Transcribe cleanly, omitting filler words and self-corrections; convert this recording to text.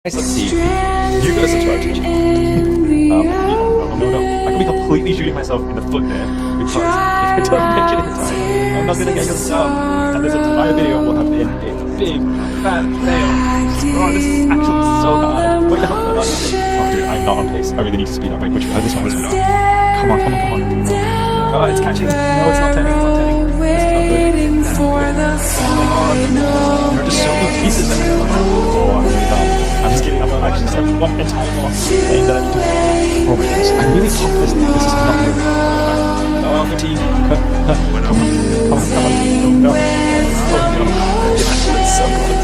Guys, let's see. You gotta subscribe to the channel. No. I could be completely shooting myself in the foot there because if I don't make it in time, I'm not gonna get your sub. And this entire video will have been a big fat fail. Oh, this is actually so hard. Wait, no. Oh, dude, I'm not on pace. I really need to speed up. Wait, which one? This one. Come on. Oh, it's catching. No, it's not turning. This is not good. Oh my god. There are just so many pieces that are oh, I'm really dumb. I'm just kidding, I'm not actually starting one entire thing that I need to. Oh my goodness, I really hope this is not good. Oh, fatigue. Come on. No. Oh no. That's so close.